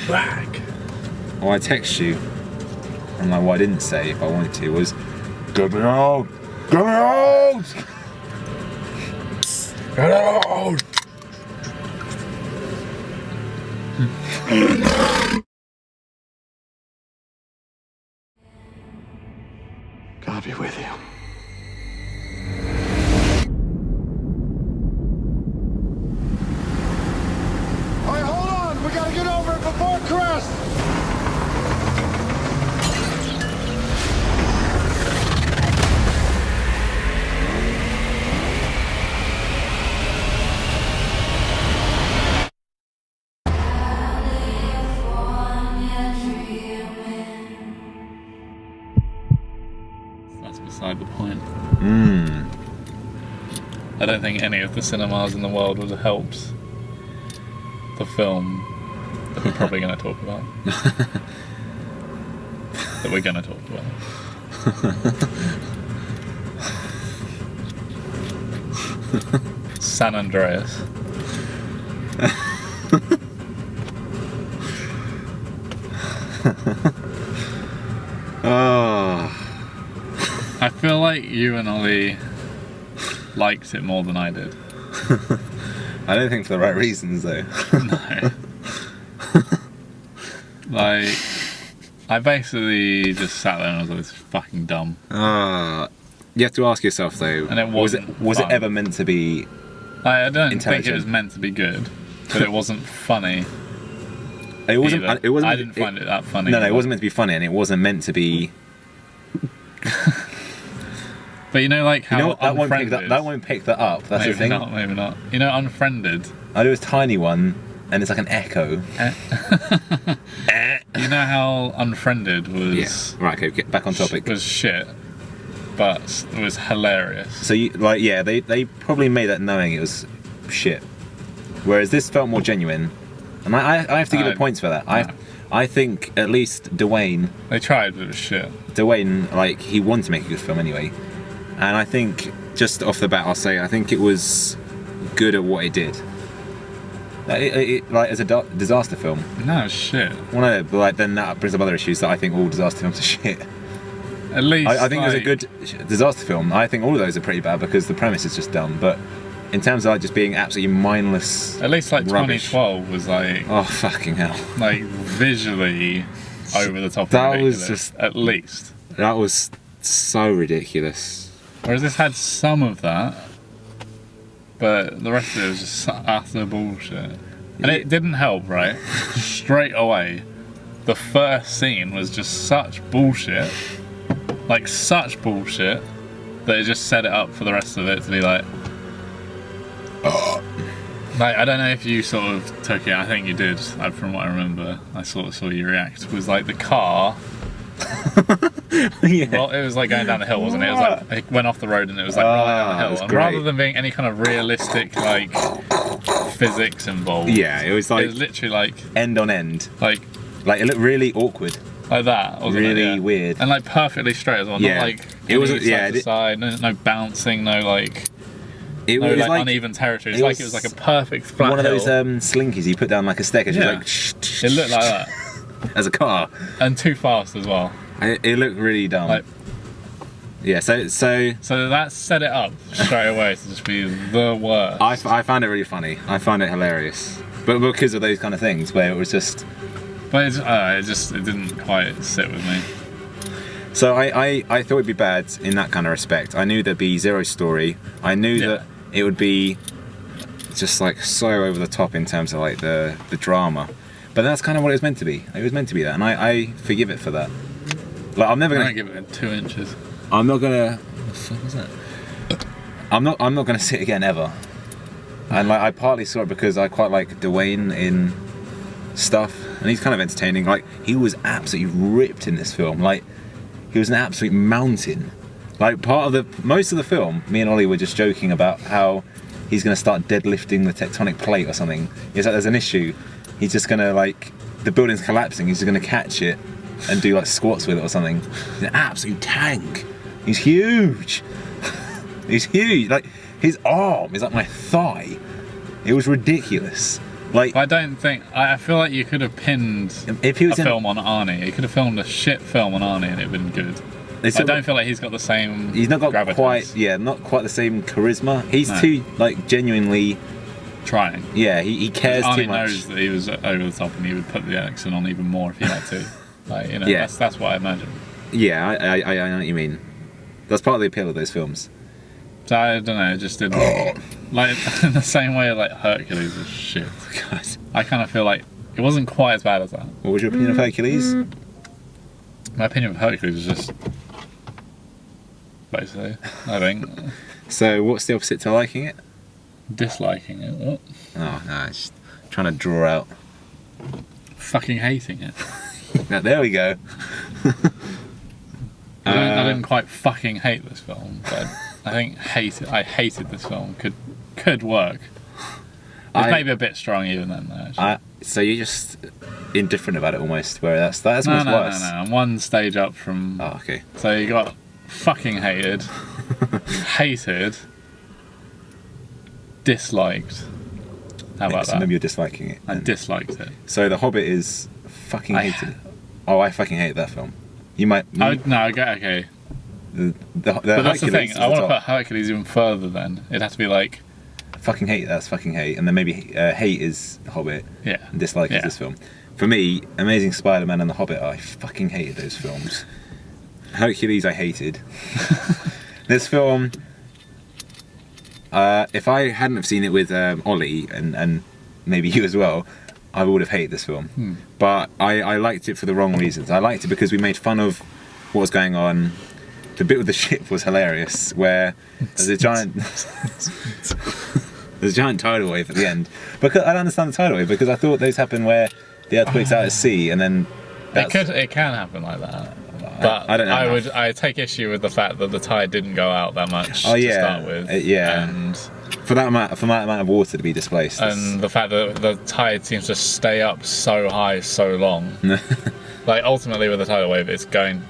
back. Or I text you, and like what I didn't say if I wanted to was, get me out! Get me out! Get out! God be with you. All right, hold on. We gotta get over it before Crest. That's beside the point. Mmm. I don't think any of the cinemas in the world would have helped the film that we're probably going to talk about. That we're going to talk about. San Andreas. Oh. I feel like you and Ollie liked it more than I did. I don't think for the right reasons though. No. Like, I basically just sat there and I was like, this is fucking dumb. You have to ask yourself though, And it was it fun. ever meant to be I don't think it intelligent? was meant to be good, but it wasn't funny. It wasn't. either. It wasn't. I didn't find it that funny. No, it either. wasn't meant to be funny, and it wasn't meant to be. But you know, like how You know what? That won't pick Unfriended. that won't pick that up. That's maybe the thing. not. Maybe not. You know, Unfriended. I do a tiny one, and it's like an echo. You know how Unfriended Yeah. was. Right. Okay. Get back on topic. Was shit, but it was hilarious. So you like, yeah, they probably made that knowing it was shit. Whereas this felt more genuine, and I have to give it points for that. I think at least Dwayne, They tried, but it was shit. like he wanted to make a good film anyway, and I think just off the bat I'll say I think it was good at what it did. Like as a disaster film. No, it's shit. Well, no, but like then that brings up other issues that I think all disaster films are shit. At least I think like, there's a good disaster film. I think all of those are pretty bad because the premise is just dumb. But in terms of like just being absolutely mindless, At least like rubbish. 2012 was like Oh fucking hell! visually over the top. That and was ridiculous, just- at least. That was so ridiculous. Whereas this had some of that, but the rest of it was just utter bullshit. And it didn't help, right? Straight away, the first scene was just such bullshit, like such bullshit, that it just set it up for the rest of it to be like. Like, I don't know if you sort of took it, I think you did, from what I remember. I sort of saw you react. Was like the car. Yeah. Well, it was like going down the hill, wasn't it? It was like it went off the road and it was like rolling down the it was hill. And great. rather than being any kind of realistic like physics involved, Yeah, it was like it was literally like end on end. like Like it looked really awkward. that, wasn't it? Really Yeah. weird. and like perfectly straight as well. Yeah. Not like It wasn't- any yeah, side to it- side, no bouncing, no like It no was like like uneven territory. It's it like was it was like a perfect flat one of those hill. slinkies you put down like a staircase. Yeah. Like It looked like that, as a car. and too fast as well. It looked really dumb. Like- Yeah. So So that set it up straight away to just be the worst. I found it really funny. I found it hilarious. But because of those kind of things where it was just. But it didn't quite sit with me. So I thought it'd be bad in that kind of respect. I knew there'd be zero story. I knew that it would be just like so over the top in terms of like the drama. But that's kind of what it was meant to be. It was meant to be that, and I forgive it for that. Like I'm never I'm gonna gonna give it 2 inches. I'm not gonna. What the fuck was that? I'm not gonna sit again ever. And like I partly saw it because I quite like Dwayne in stuff, and he's kind of entertaining. Like he was absolutely ripped in this film. Like he was an absolute mountain. Like most of the film, me and Ollie were just joking about how he's gonna start deadlifting the tectonic plate or something. He's like, there's an issue. He's just gonna like the building's collapsing. He's just gonna catch it and do like squats with it or something. He's an absolute tank. He's huge. He's huge. Like his arm is like my thigh. It was ridiculous. Like, But I don't think. I feel like you could have pinned if he a was in, film on Arnie. You could have filmed a shit film on Arnie and it would have been good. it's I don't feel like he's got the same. he's not got gravitas. not quite the same charisma. He's No. too like genuinely. Trying. Yeah, he cares Arnie too much. knows that he was over the top and he would put the accent on even more if he had to. Like, you know, Yeah. that's what I imagine. Yeah, I know what you mean. That's part of the appeal of those films. So I don't know, it just didn't. Like, in the same way, like, Hercules was shit. God. I kind of feel like it wasn't quite as bad as that. What was your opinion of Hercules? My opinion of Hercules was just. Basically, I think. So, what's the opposite to liking it? Disliking it. What? Oh, no, it's just trying to draw out. Fucking hating it. Now, there we go. I didn't quite fucking hate this film, but I think I hated this film could work. It's maybe a bit strong even then, though. Actually. So you're just indifferent about it almost, where that's no, almost no, worse. no. I'm one stage up from. Oh, okay. So you got fucking hated, hated, disliked. How about So that? maybe you're disliking it. I then. disliked it. So The Hobbit is fucking I- hated. Oh, I fucking hate that film. You might. Okay. The But that's the Hercules thing. is I want to top. put Hercules even further. Then it'd have to be like, Fucking hate. That's fucking hate. And then maybe hate is The Hobbit. yeah, And dislike Yeah. is this film. For me, Amazing Spider-Man and The Hobbit, I fucking hated those films. Hercules, I hated. This film, if I hadn't have seen it with Ollie and maybe you as well, I would have hated this film. But I liked it for the wrong reasons. I liked it because we made fun of what was going on. The bit with the ship was hilarious, where there's a giant there's a giant tidal wave at the end. Because I don't understand the tidal wave, because I thought those happen where the earthquake's out at sea and then it can happen like that. But I don't know. I take issue with the fact that the tide didn't go out that much Oh, to yeah. start with. Yeah. And for that amount of water to be displaced. and the fact that the tide seems to stay up so high so long. Like ultimately with the tidal wave, it's going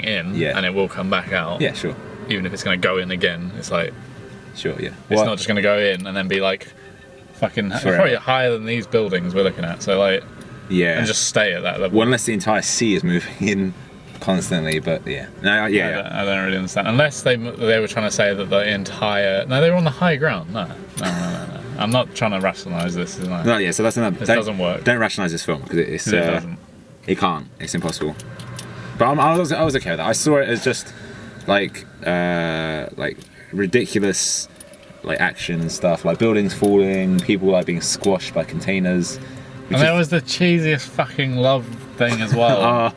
in, Yeah. and it will come back out. Yeah, sure. Even if it's going to go in again, it's like Sure, yeah. it's not just going to go in and then be like fucking Forever. probably higher than these buildings we're looking at. So like Yeah. and just stay at that level. Well, unless the entire sea is moving in constantly, but yeah. No, yeah. I don't really understand. Unless they were trying to say that the entire they were on the high ground. No. I'm not trying to rationalise this. Isn't I? No, yeah, so that's another. This doesn't work. Don't rationalise this film because it's. It doesn't. It can't. It's impossible. But I was okay with that. I saw it as just like ridiculous, like action and stuff, like buildings falling, people like being squashed by containers. And there was the cheesiest fucking love thing as well.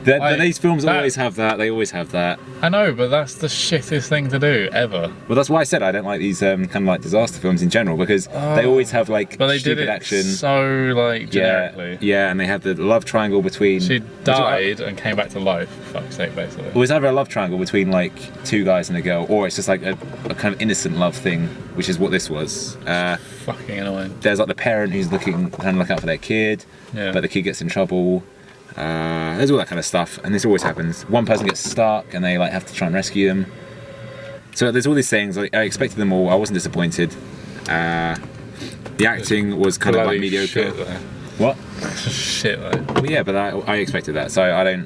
Like, These films that- always have that. They always have that. I know, but that's the shittest thing to do ever. Well, that's why I said I don't like these kind of like disaster films in general, because they always have like But they stupid did it action. so like generically. Yeah, and they have the love triangle between. She died and came back to life. For fuck's sake, basically. Well, it's either a love triangle between like two guys and a girl, or it's just like a kind of innocent love thing, which is what this was. Fucking annoying. There's like the parent who's trying to look out for their kid, Yeah. but the kid gets in trouble. There's all that kind of stuff, and this always happens. One person gets stuck, and they like have to try and rescue them. So there's all these things. Like, I expected them all. I wasn't disappointed. The acting was kind of Bloody like mediocre. Shit, though. What? Shit, though. Well, yeah, but I expected that, so I don't.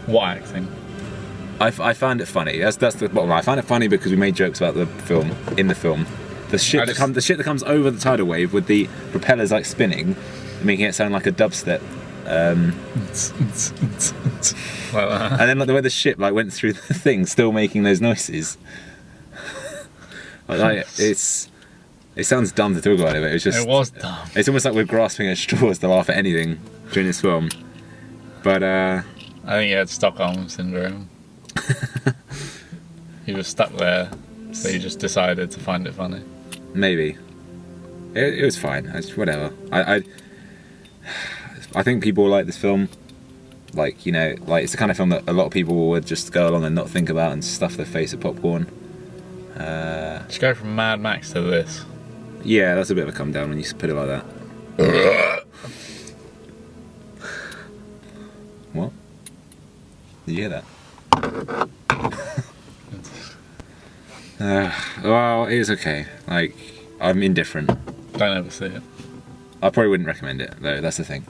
What acting? I found it funny. That's the bottom line. I found it funny because we made jokes about the film in the film. The shit that comes over the tidal wave with the propellers like spinning, making it sound like a dubstep. Like that. And then like the way the ship like went through the thing, still making those noises. It sounds dumb to talk about it, but it was dumb. It's almost like we're grasping at straws to laugh at anything during this film. But I think you had Stockholm syndrome. You were stuck there, so you just decided to find it funny. maybe it was fine. Whatever. I think people like this film. Like, you know, like it's the kind of film that a lot of people would just go along and not think about and stuff their face with popcorn. Just go from Mad Max to this. Yeah, that's a bit of a come down when you put it like that. What? Did you hear that? Well, it was okay. Like, I'm indifferent. Don't ever see it. I probably wouldn't recommend it though. That's the thing.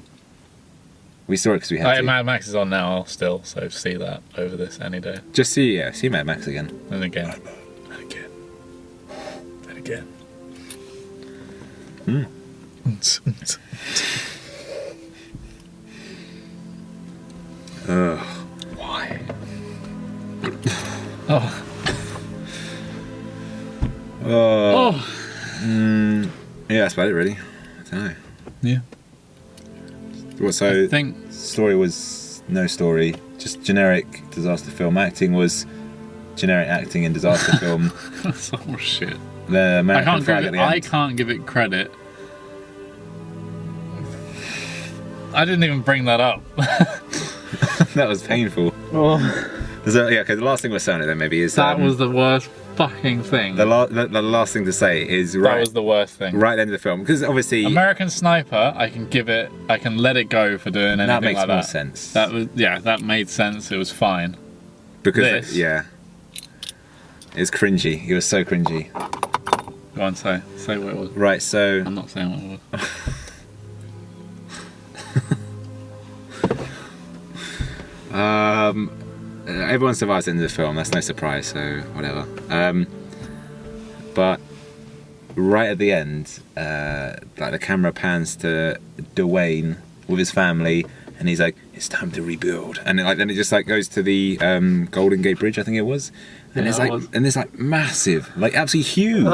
We saw it because we had to. Mad Max is on now still, so see that over this any day. Just see Mad Max again. And again. And again. And again. Ugh. Why? Oh. Yeah, that's about it really. I don't know. Yeah. Well, so I think story was no story, just generic disaster film. Acting was generic acting in disaster film. that's all shit. The American flag at the end. I can't give it credit. I didn't even bring that up. That was painful. Okay, the last thing we're saying then maybe is that was the worst fucking thing. the last thing to say is That was the worst thing. right at the end of the film, because obviously American Sniper, I can let it go for doing anything that makes like more that. sense. That made sense. It was fine. Because this- it's cringy. It was so cringy. Go on, say what it was. Right, so I'm not saying what it was. everyone survives at the end of the film. That's no surprise. So whatever. But right at the end, like the camera pans to Dwayne with his family, and he's like, "It's time to rebuild." And then it just like goes to the Golden Gate Bridge, I think it was. And it's like, and this like massive, like absolutely huge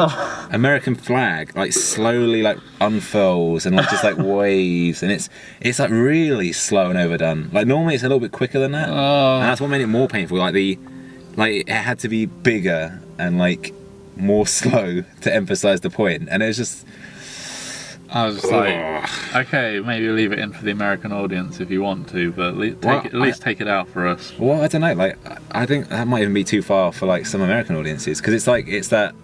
American flag, like slowly like unfurls and like just like waves, and it's like really slow and overdone. Like normally it's a little bit quicker than that, and that's what made it more painful. Like it had to be bigger and like more slow to emphasize the point, and it was just. I was just like, okay, maybe leave it in for the American audience if you want to, but at least take it out for us. Well, I don't know. Like, I think that might even be too far for like some American audiences, because it's that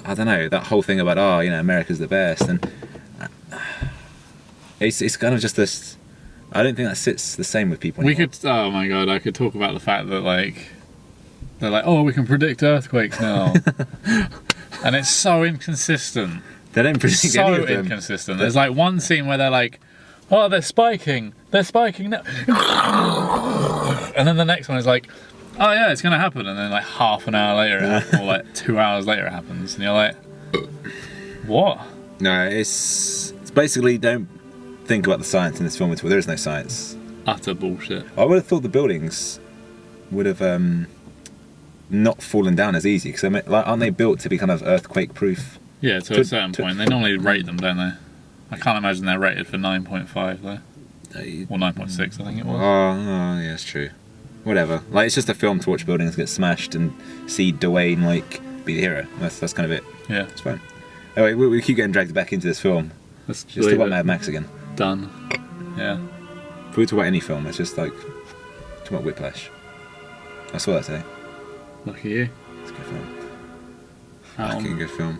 I don't know, that whole thing about America's the best, and it's kind of just this. I don't think that sits the same with people anymore. Oh my god, I could talk about the fact that like they're like, oh, we can predict earthquakes now, and it's so inconsistent. They don't predict any So of them. inconsistent. There's like one scene where they're like, oh, they're spiking now. And then the next one is like, oh yeah, it's gonna happen. And then like half an hour later, or like 2 hours later, it happens, and you're like, what? No, it's basically don't think about the science in this film at all. There is no science. Utter bullshit. I would have thought the buildings would have not fallen down as easy, because aren't they built to be kind of earthquake proof? Yeah, to a certain point. They normally rate them, don't they? I can't imagine they're rated for 9.5 though. Or 9.6, I think it was. Oh, yeah, it's true. Whatever. Like, it's just a film to watch buildings get smashed and see Dwayne like be the hero. That's kind of it. Yeah. It's fine. Anyway, we keep getting dragged back into this film. Let's Let's talk about Mad Max again. Done. Yeah. If we talk about any film, it's just like talk about Whiplash. That's all I say. Lucky you. It's a good film. Out Fucking on good film.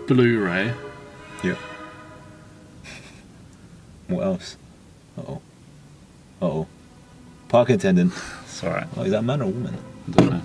Blu-ray. Yep. What else? Uh oh. Park attendant. It's alright. Oh, is that a man or a woman? I don't know.